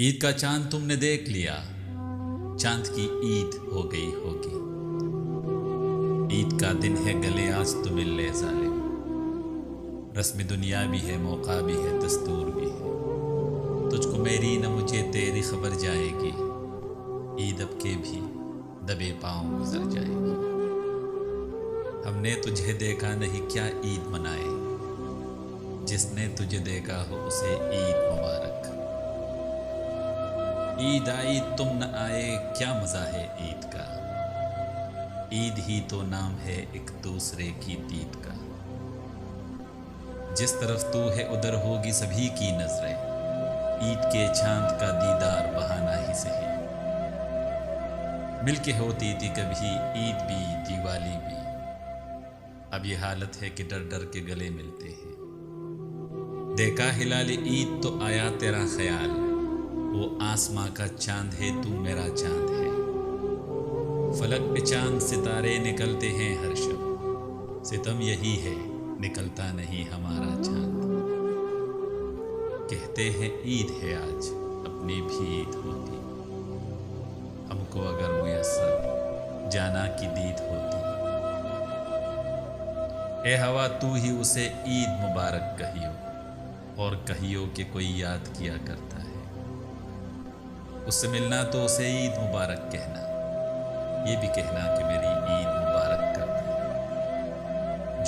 عید کا چاند تم نے دیکھ لیا، چاند کی عید ہو گئی ہوگی۔ عید کا دن ہے گلے آج تو مل لے ظالم، رسم دنیا بھی ہے، موقع بھی ہے، دستور بھی ہے۔ تجھ کو میری نہ مجھے تیری خبر جائے گی، عید اب کے بھی دبے پاؤں گزر جائے گی۔ ہم نے تجھے دیکھا نہیں کیا عید منائے، جس نے تجھے دیکھا ہو اسے عید مبارک۔ عید آئی تم نہ آئے کیا مزہ ہے عید کا، عید ہی تو نام ہے ایک دوسرے کی دید کا۔ جس طرف تو ہے ادھر ہوگی سبھی کی نظریں، عید کے چاند کا دیدار بہانہ ہی سہی۔ مل کے ہوتی تھی کبھی عید بھی دیوالی بھی، اب یہ حالت ہے کہ ڈر ڈر کے گلے ملتے ہیں۔ دیکھا ہلال عید تو آیا تیرا خیال، وہ آسماں کا چاند ہے تو میرا چاند ہے۔ فلک پہ چاند ستارے نکلتے ہیں ہر شب، ستم یہی ہے نکلتا نہیں ہمارا چاند۔ کہتے ہیں عید ہے آج اپنی بھی عید ہوتی، ہم کو اگر میسر جانا کی دید ہوتی۔ اے ہوا تو ہی اسے عید مبارک کہیو، اور کہیو کہ کوئی یاد کیا کرتا ہے۔ اس سے ملنا تو اسے عید مبارک کہنا، یہ بھی کہنا کہ میری عید مبارک کر دے۔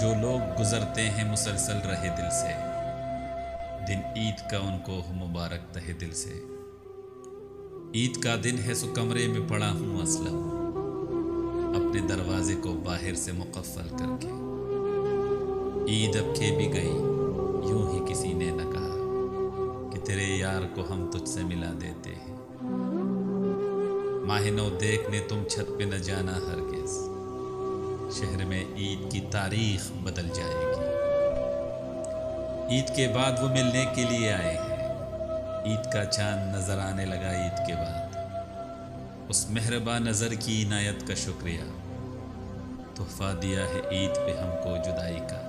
جو لوگ گزرتے ہیں مسلسل رہے دل سے، دن عید کا ان کو ہو مبارک تہہ دل سے۔ عید کا دن ہے سو کمرے میں پڑا ہوں اسلم، اپنے دروازے کو باہر سے مقفل کر کے۔ عید اب کے بھی گئی یوں ہی کسی نے نہ کہا، کہ تیرے یار کو ہم تجھ سے ملا دیتے ہیں۔ ماہ نو دیکھنے تم چھت پہ نہ جانا ہرگز، شہر میں عید کی تاریخ بدل جائے گی۔ عید کے بعد وہ ملنے کے لیے آئے ہیں، عید کا چاند نظر آنے لگا عید کے بعد۔ اس مہربان نظر کی عنایت کا شکریہ، تحفہ دیا ہے عید پہ ہم کو جدائی کا۔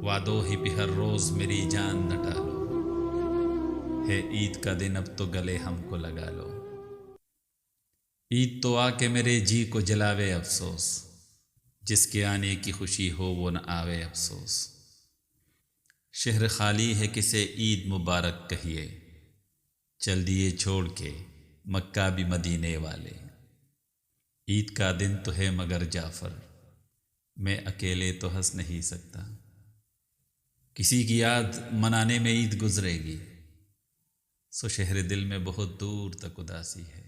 وعدوں ہی پہ ہر روز میری جان نہ ٹالو، ہے عید کا دن اب تو گلے ہم کو لگا لو۔ عید تو آ کے میرے جی کو جلاوے افسوس، جس کے آنے کی خوشی ہو وہ نہ آوے افسوس۔ شہر خالی ہے کسے عید مبارک کہیے، چل دیے چھوڑ کے مکہ بھی مدینے والے۔ عید کا دن تو ہے مگر جعفر، میں اکیلے تو ہنس نہیں سکتا۔ کسی کی یاد منانے میں عید گزرے گی، سو شہر دل میں بہت دور تک اداسی ہے۔